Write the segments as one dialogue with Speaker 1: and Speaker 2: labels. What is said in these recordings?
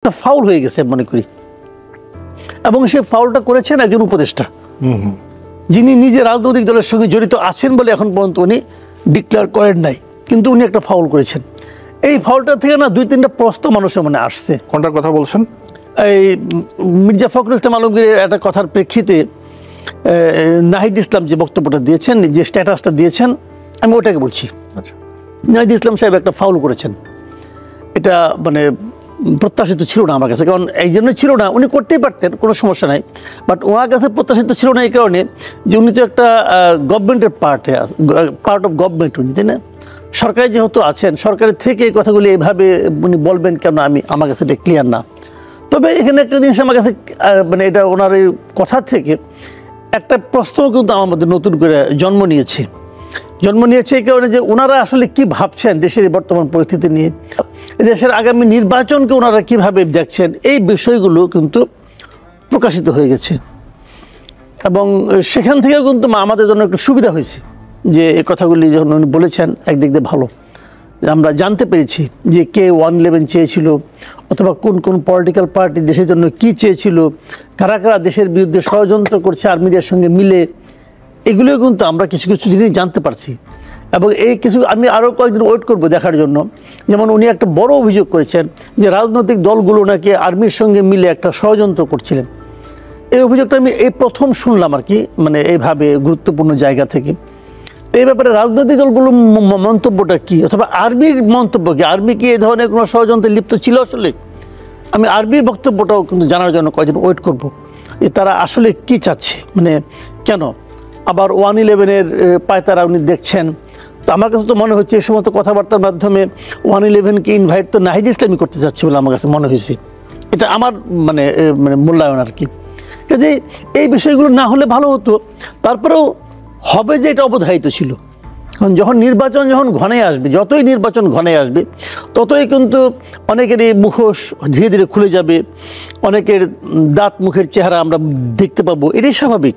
Speaker 1: একটা ফাউল হয়ে গেছে মনে করি, এবং সেই ফাউলটা করেছেন একজন উপদেষ্টা যিনি নিজে রাজনৈতিক দলের সঙ্গে জড়িত আছেন বলে এখন পর্যন্ত উনি ডিক্লেয়ার করেন নাই, কিন্তু উনি একটা ফাউল করেছেন। এই ফাউলটা থেকে না দুই তিনটা প্রশ্ন মানুষের মনে আসছে।
Speaker 2: কোনটার কথা বলছেন?
Speaker 1: এই মির্জা ফখরুল ইসলাম আলমগীরের একটা কথার প্রেক্ষিতে নাহিদ ইসলাম যে বক্তব্যটা দিয়েছেন, যে স্ট্যাটাসটা দিয়েছেন, আমি ওটাকে বলছি।
Speaker 2: আচ্ছা,
Speaker 1: নাহিদ ইসলাম সাহেব একটা ফাউল করেছেন, এটা মানে প্রত্যাশিত ছিল না আমার কাছে। কারণ এই জন্য ছিল না, উনি করতেই পারতেন, কোনো সমস্যা নাই, বাট ওনার কাছে প্রত্যাশিত ছিল না এই কারণে যে উনি তো একটা গভর্নমেন্টের পার্ট অফ গভর্নমেন্ট উনি, তাই না? সরকারে যেহেতু আছেন, সরকারের থেকে এই কথাগুলি এইভাবে উনি বলবেন কেন, আমার কাছে এটা ক্লিয়ার না। তবে এখানে একটা জিনিস আমার কাছে মানে এটা ওনার এই কথা থেকে একটা প্রশ্ন কিন্তু আমার মধ্যে নতুন করে জন্ম নিয়েছে এই কারণে যে ওনারা আসলে কি ভাবছেন দেশের বর্তমান পরিস্থিতি নিয়ে, দেশের আগামী নির্বাচনকে ওনারা কিভাবে দেখছেন, এই বিষয়গুলো কিন্তু প্রকাশিত হয়ে গেছে। এবং সেখান থেকেও কিন্তু আমাদের জন্য একটু সুবিধা হয়েছে যে এই কথাগুলি যখন উনি বলেছেন, একদিক দিয়ে ভালো আমরা জানতে পেরেছি যে কে 111 চেয়েছিল, অথবা কোন কোন পলিটিক্যাল পার্টি দেশের জন্য কি চেয়েছিল, কারা কারা দেশের বিরুদ্ধে ষড়যন্ত্র করছে আর্মিদের সঙ্গে মিলে, এগুলোও কিন্তু আমরা কিছু কিছু জিনিস জানতে পারছি। এবং এই কিছু আমি আরও কয়েকদিন ওয়েট করবো দেখার জন্য। যেমন উনি একটা বড় অভিযোগ করেছেন যে রাজনৈতিক দলগুলো নাকি আর্মির সঙ্গে মিলে একটা ষড়যন্ত্র করছিলেন। এই অভিযোগটা আমি এই প্রথম শুনলাম আর কি, মানে এইভাবে গুরুত্বপূর্ণ জায়গা থেকে। এই ব্যাপারে রাজনৈতিক দলগুলোর মন্তব্যটা কি, অথবা আর্মির মন্তব্য কি, আর্মি কি এই ধরনের কোনো ষড়যন্ত্রে লিপ্ত ছিল আসলে? আমি আর্মির বক্তব্যটাও কিন্তু জানার জন্য কয়েকদিন ওয়েট করব যে তারা আসলে কি চাচ্ছে, মানে কেন আবার 111-এর পায়তারা উনি দেখছেন। তো আমার কাছে তো মনে হচ্ছে এই সমস্ত কথাবার্তার মাধ্যমে 111-কে ইনভাইট তো নাহিদ ইসলামই করতে যাচ্ছে বলে আমার কাছে মনে হয়েছে। এটা আমার মানে মূল্যায়ন আর কি। কাজে এই বিষয়গুলো না হলে ভালো হতো, তারপরেও হবে যে এটা অবধারিত ছিল। কারণ নির্বাচন যখন ঘনে আসবে, যতই নির্বাচন ঘনে আসবে, ততই কিন্তু অনেকেরই মুখোশ ধীরে ধীরে খুলে যাবে, অনেকের দাঁত মুখের চেহারা আমরা দেখতে পাবো। এটাই স্বাভাবিক,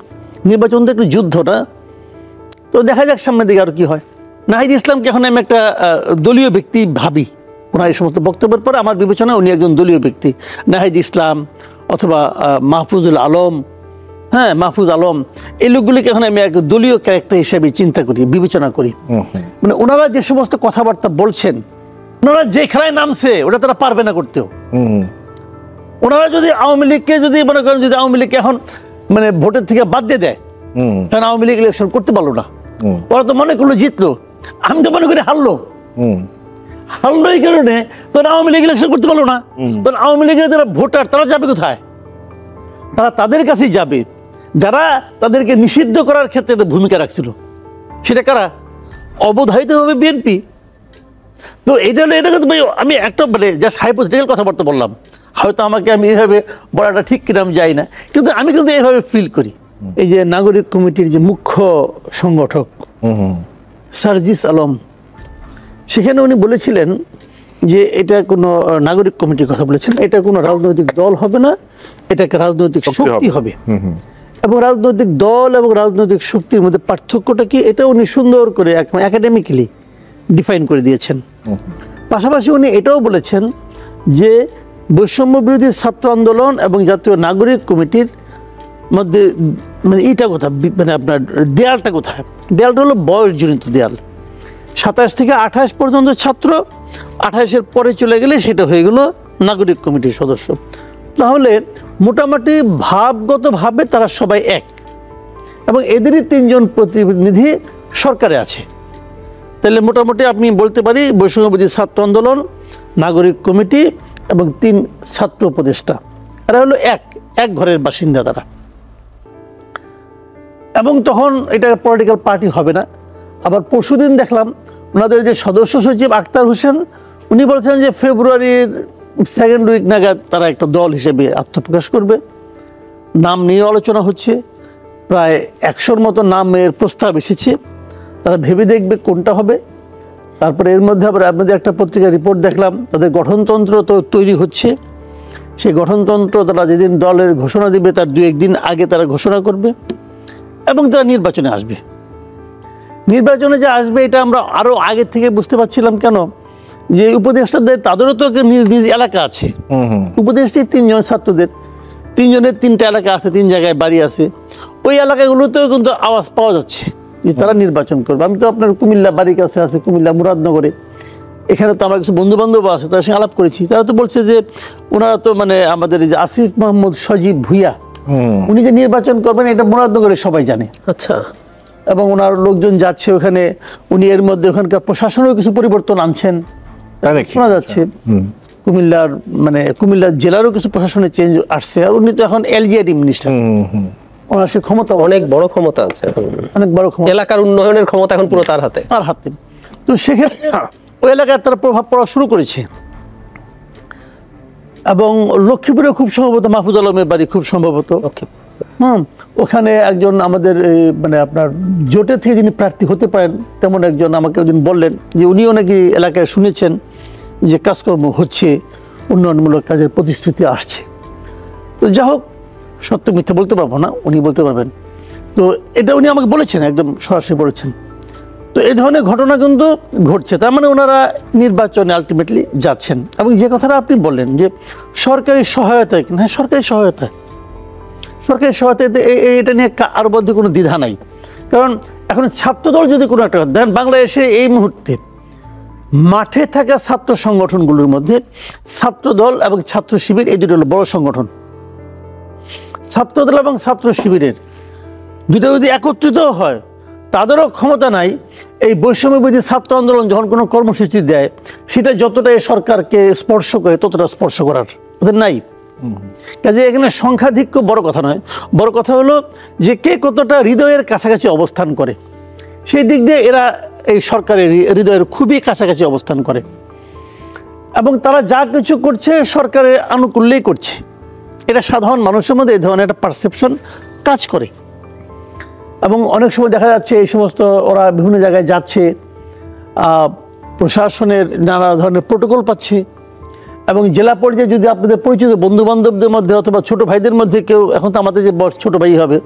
Speaker 1: নির্বাচন তো একটু যুদ্ধ না। তো দেখা যাক সামনের দিকে আর কি হয়। নাহিদ ইসলামকে এখন আমি একটা দলীয় ব্যক্তি ভাবি। ওনার এই সমস্ত বক্তব্যের পরে আমার বিবেচনায় উনি একজন দলীয় ব্যক্তি। নাহিদ ইসলাম অথবা মাহফুজুল আলম, মাহফুজ আলম, এই লোকগুলিকে এখন আমি এক দলীয় ক্যারেক্টার হিসেবে চিন্তা করি, বিবেচনা করি। মানে ওনারা যে সমস্ত কথাবার্তা বলছেন, ওনারা যে খেলায় নামছে ওটা তারা পারবে না করতেও। ওনারা যদি আওয়ামী লীগকে যদি মনে করেন, যদি আওয়ামী লীগকে এখন মানে ভোটের থেকে বাদ দিয়ে দেয়, কারণ আওয়ামী লীগ ইলেকশন করতে পারলো না, ওরা তো মনে করলো জিতলো, আমি তো মনে করি হারলো এই কারণে তখন আওয়ামী লীগ ইলেকশন করতে পারলো না। তখন আওয়ামী লীগের যারা ভোটার তারা যাবে কোথায়? তারা তাদের কাছেই যাবে যারা তাদেরকে নিষিদ্ধ করার ক্ষেত্রে একটা ভূমিকা রাখছিল। সেটা কারা? অবধারিতভাবে বিএনপি। তো এটা হলো, এটা কিন্তু আমি একটা মানে জাস্ট হাইপোথেটিক্যাল কথাবার্তা বললাম, হয়তো আমাকে আমি এইভাবে বলাটা ঠিক কিনা আমি যাই না, কিন্তু আমি কিন্তু এইভাবে ফিল করি। এই যে নাগরিক কমিটির যে মুখ্য সংগঠক সার্জিস আলম, সেখানে উনি বলেছিলেন যে এটা কোনো নাগরিক কমিটির কথা বলেছেন, এটা কোনো রাজনৈতিক দল হবে না, এটা একটা রাজনৈতিক শক্তি হবে। এবং রাজনৈতিক দল এবং রাজনৈতিক শক্তির মধ্যে পার্থক্যটা কি, এটা উনি সুন্দর করে একাডেমিক্যালি ডিফাইন করে দিয়েছেন। পাশাপাশি উনি এটাও বলেছেন যে বৈষম্য বিরোধী ছাত্র আন্দোলন এবং জাতীয় নাগরিক কমিটির মধ্যে মানে এইটা কোথায়, মানে আপনার দেয়ালটা কোথায়? দেয়ালটা হলো বয়সজনিত দেয়াল। 27 থেকে 28 পর্যন্ত ছাত্র, 28-এর পরে চলে গেলে সেটা হয়ে গেল নাগরিক কমিটির সদস্য। তাহলে মোটামুটি ভাবগতভাবে তারা সবাই এক, এবং এদেরই 3 জন প্রতিনিধি সরকারে আছে। তাহলে মোটামুটি আপনি বলতে পারি বৈষম্যবিরোধী ছাত্র আন্দোলন, নাগরিক কমিটি এবং 3 ছাত্র উপদেষ্টা, এরা হলো এক ঘরের বাসিন্দা তারা। এবং তখন এটা পলিটিক্যাল পার্টি হবে না। আবার পরশুদিন দেখলাম ওনাদের যে সদস্য সচিব আক্তার হোসেন, উনি বলছেন যে ফেব্রুয়ারির 2nd উইক নাগাদ তারা একটা দল হিসেবে আত্মপ্রকাশ করবে। নাম নিয়ে আলোচনা হচ্ছে, প্রায় 100-র মতো নামের প্রস্তাব এসেছে, তারা ভেবে দেখবে কোনটা হবে। তারপরে এর মধ্যে আবার আপনাদের একটা পত্রিকার রিপোর্ট দেখলাম, তাদের গঠনতন্ত্র তো তৈরি হচ্ছে। সেই গঠনতন্ত্র তারা যেদিন দলের ঘোষণা দিবে তার 2-1 দিন আগে তারা ঘোষণা করবে, এবং তারা নির্বাচনে আসবে। নির্বাচনে যে আসবে এটা আমরা আরও আগের থেকে বুঝতে পারছিলাম। কেন? যে উপদেষ্টাদের তাদেরও তো নিজ নিজ এলাকা আছে। উপদেষ্টা 3 জন ছাত্রদের 3 জনের 3টা এলাকা আছে, 3 জায়গায় বাড়ি আছে। ওই এলাকাগুলোতেও কিন্তু আওয়াজ পাওয়া যাচ্ছে যে তারা নির্বাচন করবে। আমি তো আপনার কুমিল্লা বাড়ির কাছে আছে, কুমিল্লা মুরাদনগরে, এখানে তো আমার কিছু বন্ধু বান্ধব আছে, তাদের সঙ্গে আলাপ করেছি। তারা তো বলছে যে ওনারা তো মানে আমাদের এই যে আসিফ মোহাম্মদ সজীব ভুইয়া উনি যে নির্বাচন করবেন এটা মুরাদনগরে সবাই জানে।
Speaker 2: আচ্ছা।
Speaker 1: এবং ওনার লোকজন যাচ্ছে ওখানে, উনি এর মধ্যে ওখানকার প্রশাসনেও কিছু পরিবর্তন আনছেন শোনা যাচ্ছে। কুমিল্লার মানে কুমিল্লা জেলারও কিছু প্রশাসনের চেঞ্জ আসছে। আর উনি তো এখন এলজিআইডি মিনিস্টার, ওনার সে ক্ষমতা
Speaker 2: অনেক বড় ক্ষমতা আছে,
Speaker 1: অনেক বড় ক্ষমতা,
Speaker 2: এলাকার উন্নয়নের ক্ষমতা এখন পুরো তার হাতে।
Speaker 1: তো সেক্ষেত্রে ওই এলাকায় তারা প্রভাব পড়া শুরু করেছে। এবং লক্ষ্মীপুরে খুব সম্ভবত মাহফুজ আলমের বাড়ি, খুব সম্ভবত ওখানে একজন আমাদের মানে আপনার জোটের থেকে যিনি প্রার্থী হতে পারেন তেমন একজন আমাকে ওদিন বললেন যে উনিও নাকি এলাকায় শুনেছেন যে কাজকর্ম হচ্ছে, উন্নয়নমূলক কাজের প্রতিশ্রুতি আসছে। তো যা হোক, সত্য মিথ্যা বলতে পারবো না, উনি বলতে পারবেন। তো এটা উনি আমাকে বলেছেন, একদম সরাসরি বলেছেন। তো এই ধরনের ঘটনা কিন্তু ঘটছে। তার মানে ওনারা নির্বাচনে আলটিমেটলি যাচ্ছেন। এবং যে কথাটা আপনি বললেন যে সরকারি সহায়তায়, হ্যাঁ সরকারি সহায়তা, এটা নিয়ে আর মধ্যে কোনো দ্বিধা নাই। কারণ এখন ছাত্রদল যদি কোনো একটা দেন, বাংলাদেশে এই মুহূর্তে মাঠে থাকা ছাত্র সংগঠনগুলোর মধ্যে ছাত্রদল এবং ছাত্র শিবির এই দুটো হলো বড় সংগঠন। ছাত্রদল এবং ছাত্র শিবিরের দুটো যদি একত্রিত হয়, তাদেরও ক্ষমতা নাই এই বৈষম্যবিরোধী ছাত্র আন্দোলন যখন কোনো কর্মসূচি দেয় সেটা যতটা সরকারকে স্পর্শ করে ততটা স্পর্শ করার ওদের নাই। কাজে এখানে সংখ্যাধিক্য বড় কথা নয়, বড় কথা হলো যে কে কতটা হৃদয়ের কাছাকাছি অবস্থান করে। সেই দিক দিয়ে এরা এই সরকারের হৃদয়ের খুবই কাছাকাছি অবস্থান করে এবং তারা যা কিছু করছে সরকারের আনুকূল্যেই করছে। এটা সাধারণ মানুষের মধ্যে এই ধরনের একটা পারসেপশন কাজ করে। এবং অনেক সময় দেখা যাচ্ছে এই সমস্ত ওরা বিভিন্ন জায়গায় যাচ্ছে, প্রশাসনের নানা ধরনের প্রোটোকল পাচ্ছে। এবং জেলা পর্যায়ে যদি আপনাদের পরিচিত বন্ধুবান্ধবদের মধ্যে অথবা ছোট ভাইদের মধ্যে কেউ, এখন তো আমাদের যে বয়স ছোট ভাই হবে,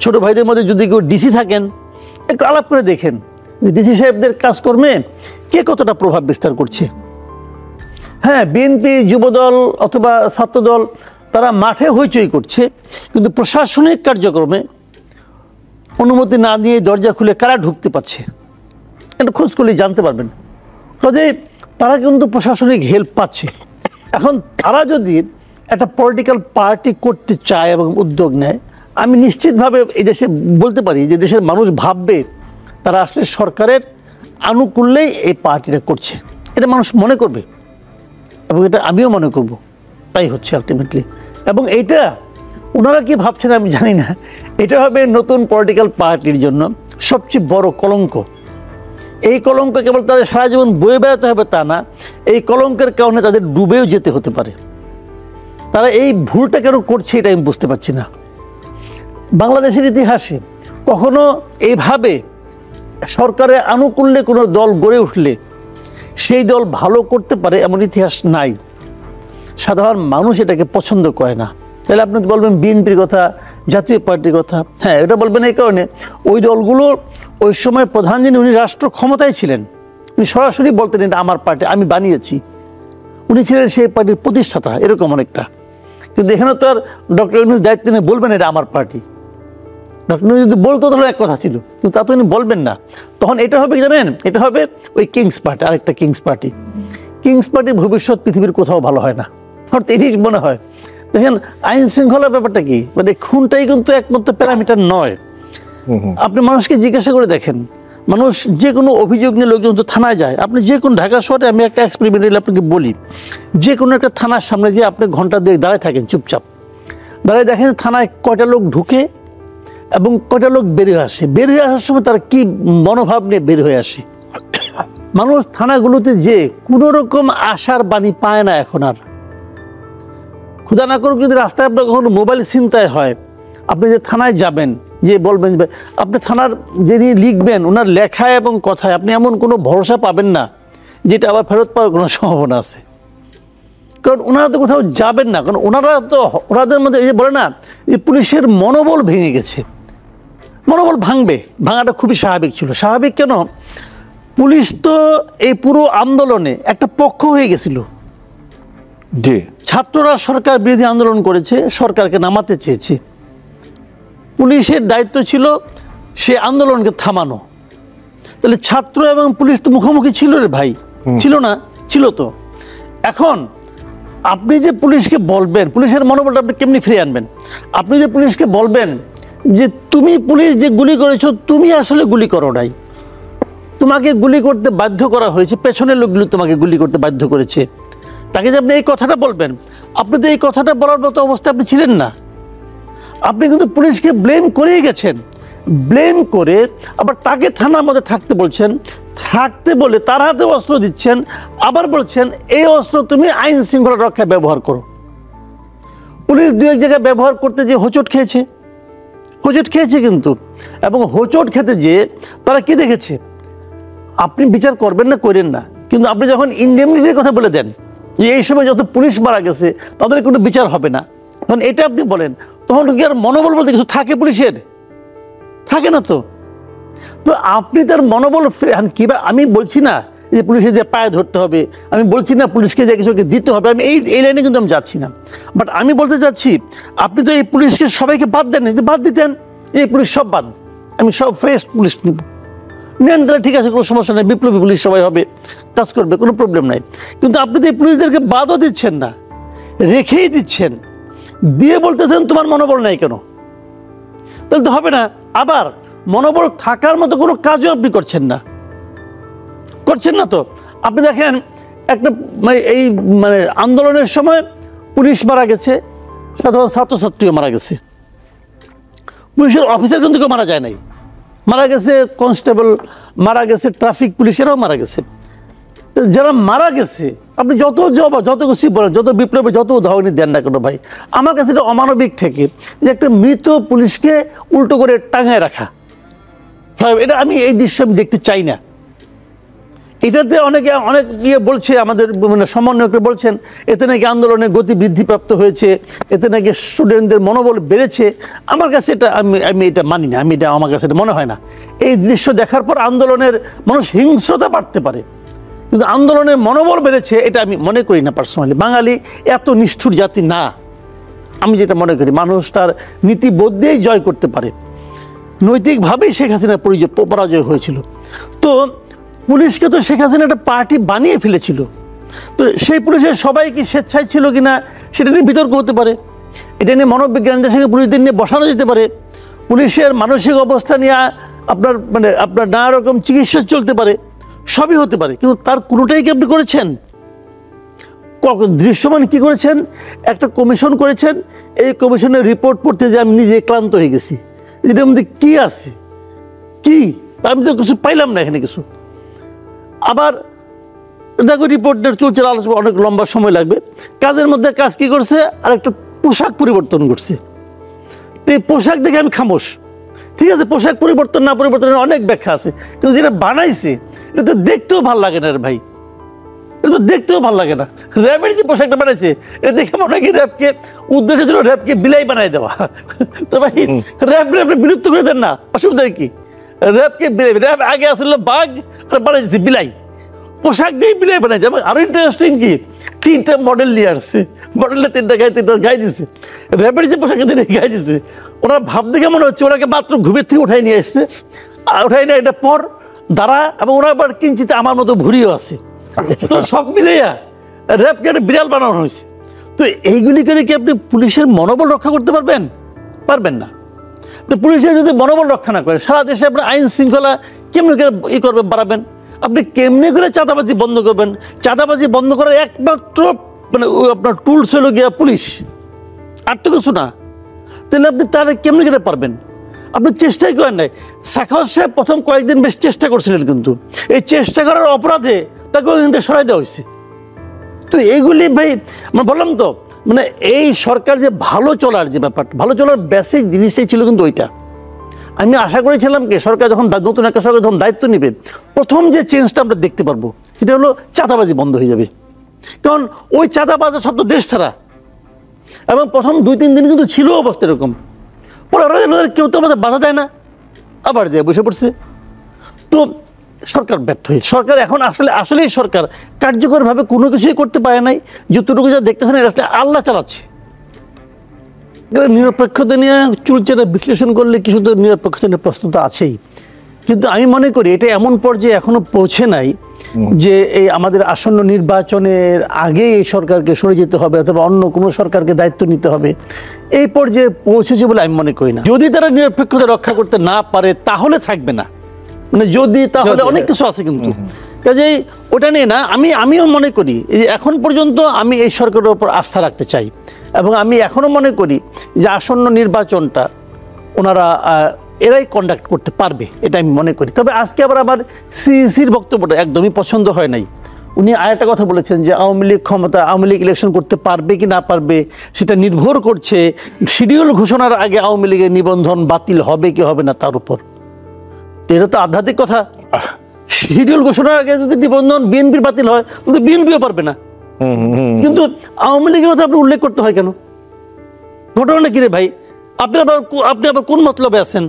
Speaker 1: ছোট ভাইদের মধ্যে যদি কেউ ডিসি থাকেন, একটু আলাপ করে দেখেন যে ডিসি সাহেবদের কাজকর্মে কে কতটা প্রভাব বিস্তার করছে। হ্যাঁ, বিএনপি, যুবদল অথবা ছাত্রদল তারা মাঠে হইচই করছে, কিন্তু প্রশাসনিক কার্যক্রমে অনুমতি না দিয়ে দরজা খুলে কারা ঢুকতে পারছে এটা খোঁজ করলে জানতে পারবেন। কাজে তারা কিন্তু প্রশাসনিক হেল্প পাচ্ছে। এখন তারা যদি একটা পলিটিক্যাল পার্টি করতে চায় এবং উদ্যোগ নেয়, আমি নিশ্চিতভাবে এই দেশে বলতে পারি যে দেশের মানুষ ভাববে তারা আসলে সরকারের আনুকূল্যেই এই পার্টিটা করছে, এটা মানুষ মনে করবে এবং এটা আমিও মনে করব। তাই হচ্ছে আলটিমেটলি। এবং এইটা ওনারা কি ভাবছেন আমি জানি না, এটা হবে নতুন পলিটিক্যাল পার্টির জন্য সবচেয়ে বড় কলঙ্ক। এই কলঙ্ক কেবল তাদের সারা জীবন বয়ে বেড়াতে হবে তা না, এই কলঙ্কের কারণে তাদের ডুবেও যেতে হতে পারে। তারা এই ভুলটা কেন করছে এটা আমি বুঝতে পারছি না। বাংলাদেশের ইতিহাসে কখনো এইভাবে সরকারের আনুকূল্যে কোনো দল গড়ে উঠলে সেই দল ভালো করতে পারে এমন ইতিহাস নাই। সাধারণ মানুষ এটাকে পছন্দ করে না। তাহলে আপনি বলবেন বিএনপির কথা, জাতীয় পার্টির কথা, হ্যাঁ এটা বলবেন এই কারণে ওই দলগুলোর ওই সময় প্রধান যিনি উনি রাষ্ট্র ক্ষমতায় ছিলেন, উনি সরাসরি বলতেন এটা আমার পার্টি, আমি বানিয়েছি। উনি ছিলেন সেই পার্টির প্রতিষ্ঠাতা, এরকম অনেকটা। কিন্তু এখানে তো আর ডক্টর ইউনূস দায়িত্ব নিয়ে বলবেন এটা আমার পার্টি। ডক্টর ইউনূস যদি বলতো তাহলে এক কথা ছিল, কিন্তু তা তো উনি বলবেন না। তখন এটা হবে কি জানেন, এটা হবে ওই কিংস পার্টি, আরেকটা কিংস পার্টি। কিংস পার্টির ভবিষ্যৎ পৃথিবীর কোথাও ভালো হয় না, অর্থাৎ এটাই মনে হয়। দেখেন আইন শৃঙ্খলার ব্যাপারটা কি, মানে খুনটাই কিন্তু একমাত্র প্যারামিটার নয়। আপনি মানুষকে জিজ্ঞাসা করে দেখেন, মানুষ যে কোনো অভিযোগ নিয়ে লোকজন তো থানায় যায়। আপনি যে কোনো ঢাকা শহরে, আমি একটা এক্সপেরিমেন্ট আপনাকে বলি, যে কোনো একটা থানার সামনে যে আপনি ঘন্টা দুয়েক দাঁড়ায় থাকেন চুপচাপ, দাঁড়ায় দেখেন থানায় কয়টা লোক ঢুকে এবং কয়টা লোক বেরিয়ে আসে। বেরিয়ে আসার সময় তারা কি মনোভাব নিয়ে বের হয়ে আসে। মানুষ থানাগুলোতে যে কোনো রকম আশার বাণী পায় না এখন আর। ক্ষুধা না করুক, যদি রাস্তায় আপনার কখনো মোবাইল ছিনতাই হয়, আপনি যে থানায় যাবেন, যে বলবেন, আপনি থানার যিনি লিখবেন ওনার লেখায় এবং কথায় আপনি এমন কোনো ভরসা পাবেন না যেটা আবার ফেরত পাওয়ার কোনো সম্ভাবনা আছে। কারণ ওনারা তো কোথাও যাবেন না, কারণ ওনারা তো ওনাদের মধ্যে এই যে বলে না যে পুলিশের মনোবল ভেঙে গেছে। মনোবল ভাঙবে, ভাঙাটা খুবই স্বাভাবিক ছিল। স্বাভাবিক কেন, পুলিশ তো এই পুরো আন্দোলনে একটা পক্ষ হয়ে গেছিল।
Speaker 3: জি,
Speaker 1: ছাত্ররা সরকার বিরোধী আন্দোলন করেছে, সরকারকে নামাতে চেয়েছে। পুলিশের দায়িত্ব ছিল সে আন্দোলনকে থামানো। তাহলে ছাত্র এবং পুলিশ তো মুখোমুখি ছিল রে ভাই, ছিল না? ছিল তো। এখন আপনি যে পুলিশকে বলবেন, পুলিশের মনোবলটা আপনি কেমনি ফিরিয়ে আনবেন? আপনি যে পুলিশকে বলবেন যে তুমি পুলিশ যে গুলি করেছো তুমি আসলে গুলি করো নাই, তোমাকে গুলি করতে বাধ্য করা হয়েছে, পেছনের লোকগুলো তোমাকে গুলি করতে বাধ্য করেছে, তাকে যে আপনি এই কথাটা বলবেন, আপনি তো এই কথাটা বলার মতো অবস্থা আপনি ছিলেন না। আপনি কিন্তু পুলিশকে ব্লেম করেই গেছেন। ব্লেম করে আবার তাকে থানার মধ্যে থাকতে বলছেন, থাকতে বলে তার হাতে অস্ত্র দিচ্ছেন, আবার বলছেন এই অস্ত্র তুমি আইন শৃঙ্খলা রক্ষায় ব্যবহার করো। পুলিশ দু এক জায়গায় ব্যবহার করতে যে হোঁচট খেয়েছে, হোঁচট খেয়েছে কিন্তু। এবং হোঁচট খেতে যে তারা কি দেখেছে, আপনি বিচার করবেন না করেন না, কিন্তু আপনি যখন ইন্ডেমনিটির কথা বলে দেন যে এই সময় যত পুলিশ মারা গেছে তাদের কোনো বিচার হবে না, তখন এটা আপনি বলেন, তখন কি আর মনোবল বলতে কিছু থাকে? পুলিশের থাকে না তো। তো আপনি তার মনোবল কিভাবে, আমি বলছি না যে পুলিশের যে পায়ে ধরতে হবে, আমি বলছি না পুলিশকে যে কিছুকে দিতে হবে, আমি এই লাইনে কিন্তু আমি যাচ্ছি না। বাট আমি বলতে চাচ্ছি আপনি তো এই পুলিশকে সবাইকে বাদ দেন, যদি বাদ দিতেন এই পুলিশ সব বাদ, আমি সব ফ্রেশ পুলিশ নিব, নেন তাহলে ঠিক আছে, কোনো সমস্যা নেই, বিপ্লবী পুলিশ সবাই হবে, কাজ করবে, কোনো প্রবলেম নাই। কিন্তু আপনি তো এই পুলিশদেরকে বাদও দিচ্ছেন না, রেখেই দিচ্ছেন, দিয়ে বলতেছেন তোমার মনোবল নাই কেন? তাহলে তো হবে না। আবার মনোবল থাকার মতো কোনো কাজও আপনি করছেন না, করছেন না তো। আপনি দেখেন একটা এই আন্দোলনের সময় পুলিশ মারা গেছে, সাধারণ ছাত্রছাত্রীও মারা গেছে, পুলিশের অফিসার কিন্তু কেউ মারা যায় নাই, মারা গেছে কনস্টেবল, মারা গেছে ট্রাফিক পুলিশেরাও মারা গেছে। যারা মারা গেছে আপনি যত কিছু বলেন, যত বিপ্লবে যত উদাহরণই দেন না কেন ভাই, আমার কাছে এটা অমানবিক থেকে যে একটা মৃত পুলিশকে উল্টো করে টাঙায় রাখা, এটা আমি এই দৃশ্য আমি দেখতে চাই না। এটাতে অনেক বলছে, আমাদের সমন্বয়করা বলছেন এতে নাকি আন্দোলনের গতি বৃদ্ধিপ্রাপ্ত হয়েছে, এতে নাকি স্টুডেন্টদের মনোবল বেড়েছে। আমার কাছে এটা আমি এটা মানি না, আমার কাছে এটা মনে হয় না। এই দৃশ্য দেখার পর আন্দোলনের মানুষ হিংস্রতা বাড়তে পারে, কিন্তু আন্দোলনের মনোবল বেড়েছে এটা আমি মনে করি না পার্সোনালি। বাঙালি এত নিষ্ঠুর জাতি না, আমি যেটা মনে করি মানুষ তার নীতিবোধ দিয়েই জয় করতে পারে। নৈতিকভাবেই শেখ হাসিনার পরাজয় হয়েছিল। তো পুলিশকে তো শেখ হাসিনা একটা পার্টি বানিয়ে ফেলেছিল। তো সেই পুলিশের সবাই কি স্বেচ্ছায় ছিল কিনা সেটা নিয়ে বিতর্ক হতে পারে, এটা নিয়ে মনোবিজ্ঞানীদের সঙ্গে পুলিশদের নিয়ে বসানো যেতে পারে, পুলিশের মানসিক অবস্থা নিয়ে আপনার নানা রকম চিকিৎসা চলতে পারে, সবই হতে পারে। কিন্তু তার কোনোটাই কি আপনি করেছেন? দৃশ্যমান কি করেছেন? একটা কমিশন করেছেন, এই কমিশনের রিপোর্ট পড়তে যে আমি নিজে ক্লান্ত হয়ে গেছি, এটার মধ্যে কি আছে, কি আমি তো কিছু পাইলাম না এখানে কিছু। আবার দেখো রিপোর্টের চলছে, আলোচনা অনেক লম্বা সময় লাগবে। কাজের মধ্যে কাজ কি করছে, আর একটা পোশাক পরিবর্তন করছে। তো এই পোশাক দেখে আমি খামোশ। ঠিক আছে, পোশাক পরিবর্তন না পরিবর্তনের অনেক ব্যাখ্যা আছে, কিন্তু যেটা বানাইছে এটা তো দেখতেও ভালো লাগে না রে ভাই, এটা তো দেখতেও ভালো লাগে না। র্যাবের যে পোশাকটা বানাইছে এটা দেখে মনে হয় কি র্যাবকে উদ্দেশ্য ছিল র্যাবকে বিলাই বানাই দেওয়া। তো ভাই র্যাব বিলুপ্ত করে দেন না, অসুবিধা কি? র্যাবকে র্যাব আগে আসলে বাঘ আর বানাইছে বিলাই, পোশাক দিয়ে বিলাই বানাইছে। এবং আরো ইন্টারেস্টিং কি, 3টা মডেল নিয়ে আসছে, মডেলটা 3টা গায়ে দিচ্ছে, র্যাবের যে পোশাকটা তিনি গায়ে দিচ্ছে। ওরা ভাবতে কেমন হচ্ছে ওনাকে মাত্র ঘুমের থেকে উঠাই নিয়ে আসছে, উঠাই নিয়ে এটা পর দাঁড়া, এবং ওরা আবার কিঞ্চিত আমার মতো ভুরিও আছে। তো সব মিলেয়া র্যাবকে একটা বিড়াল বানানো হয়েছে। তো এইগুলি করে কি আপনি পুলিশের মনোবল রক্ষা করতে পারবেন? পারবেন না। তো পুলিশের যদি মনোবল রক্ষা না করে, সারা দেশে আপনার আইন শৃঙ্খলা কেমনি করে করবেন, বাড়াবেন? আপনি কেমনি করে চাঁদাবাজি বন্ধ করবেন? চাঁদাবাজি বন্ধ করার একমাত্র আপনার টুলস হলো গিয়া পুলিশ, আর তো কিছু না। তাহলে আপনি তারা কেমনি করে পারবেন? আপনি চেষ্টাই করেন নাই। সাখাওয়াত সাহেব প্রথম কয়েকদিন বেশ চেষ্টা করছিলেন, কিন্তু এই চেষ্টা করার অপরাধে তাকে ওইখান থেকে সরাই দেওয়া হয়েছে। তো এইগুলি ভাই বললাম তো, এই সরকার যে ভালো চলার যে ব্যাপারটা, ভালো চলার বেসিক জিনিসটাই ছিল কিন্তু ওইটা। আমি আশা করেছিলাম কি সরকার যখন নতুন একটা সরকার যখন দায়িত্ব নেবে, প্রথম যে চেঞ্জটা আমরা দেখতে পারবো সেটা হলো চাঁদাবাজি বন্ধ হয়ে যাবে। কারণ ওই চাঁদাবাজের সব তো দেশ ছাড়া, এবং প্রথম 2-3 দিন কিন্তু ছিল অবস্থা এরকম। পরে কেউ তো আমাদের বাধা দেয় না, আবার দেয় বসে পড়ছে। তো সরকার ব্যর্থ হয়েছে। সরকার এখন আসলেই সরকার কার্যকরভাবে কোনো কিছুই করতে পারে নাই। যতটুকু যা দেখতেছেন এটা আসলে আল্লাহ চালাচ্ছে। নিরপেক্ষতা নিয়ে চুলচেরা বিশ্লেষণ করলে কিছু তো নিরপেক্ষতা নিয়ে প্রশ্ন তো আছেই, কিন্তু আমি মনে করি এটা এমন পর্যায়ে এখনো পৌঁছে নাই যে এই আমাদের আসন্ন নির্বাচনের আগে এই সরকারকে সরে যেতে হবে অথবা অন্য কোনো সরকারকে দায়িত্ব নিতে হবে, এই পর্যায়ে পৌঁছেছে বলে আমি মনে করি না। যদি তারা নিরপেক্ষতা রক্ষা করতে না পারে তাহলে থাকবে না, মানে যদি তাহলে অনেক কিছু আছে, কিন্তু কাজেই ওটা নিয়ে না আমিও মনে করি যে এখন পর্যন্ত আমি এই সরকারের উপর আস্থা রাখতে চাই, এবং আমি এখনো মনে করি যে আসন্ন নির্বাচনটা ওনারা এরাই কন্ডাক্ট করতে পারবে, এটা আমি মনে করি। তবে আজকে আবার আমার সিইসির বক্তব্যটা একদমই পছন্দ হয় নাই। উনি আরেকটা কথা বলেছেন যে আওয়ামী লীগ ইলেকশন করতে পারবে কি না পারবে সেটা নির্ভর করছে শিডিউল ঘোষণার আগে আওয়ামী লীগের নিবন্ধন বাতিল হবে কি হবে না তার উপর। তো এটা তো আধ্যাত্মিক কথা। শিডিউল ঘোষণার আগে যদি নিবন্ধন বিএনপির বাতিল হয় কিন্তু বিএনপিও পারবে না, কিন্তু আওয়ামী লীগের কথা আপনি উল্লেখ করতে হয় কেন? ঘটনা কি রে ভাই? আপনি আবার কোন মতলবে আছেন?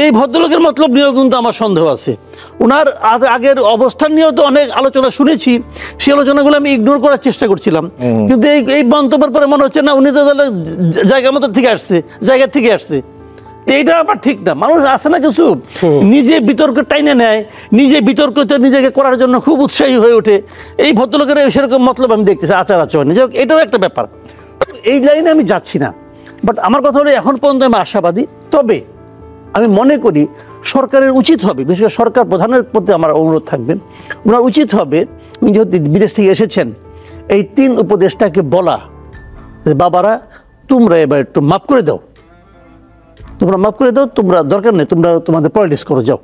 Speaker 1: এই ভদ্রলোকের মতলব নিয়েও কিন্তু আমার সন্দেহ আছে। ওনার আগের অবস্থান নিয়েও তো অনেক আলোচনা শুনেছি, সেই আলোচনাগুলো আমি ইগনোর করার চেষ্টা করছিলাম, কিন্তু এই মন্তব্যের পরে মনে হচ্ছে না উনি তো তাহলে জায়গা থেকে আসছে। এইটা আবার ঠিক না। মানুষ আছে না কিছু নিজে বিতর্ক টাইনে নেয়, নিজে বিতর্ক নিজেকে করার জন্য খুব উৎসাহী হয়ে ওঠে। এই ভদ্রলোকের সেরকম মতলব আমি দেখতেছি আচার আচরণ, এটাও একটা ব্যাপার। এই লাইনে আমি যাচ্ছি না, বাট আমার কথা হলো এখন পর্যন্ত আমি আশাবাদী। তবে আমি মনে করি সরকারের উচিত হবে, বিশেষ করে সরকার প্রধানের প্রতি আমার অনুরোধ থাকবে, ওনার উচিত হবে উনি যেহেতু বিদেশ থেকে এসেছেন এই 3 উপদেষ্টাকে বলা যে বাবারা তোমরা এবার একটু মাফ করে দাও, তোমরা দরকার নেই, তোমরা তোমাদের পলিটিক্স করে যাও।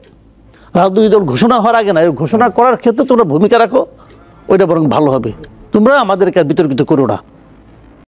Speaker 1: রাজনৈতিক দল ঘোষণা হওয়ার আগে না, ঘোষণা করার ক্ষেত্রে তোমরা ভূমিকা রাখো, ওইটা বরং ভালো হবে। তোমরা আমাদেরকে আর বিতর্কিত করো না।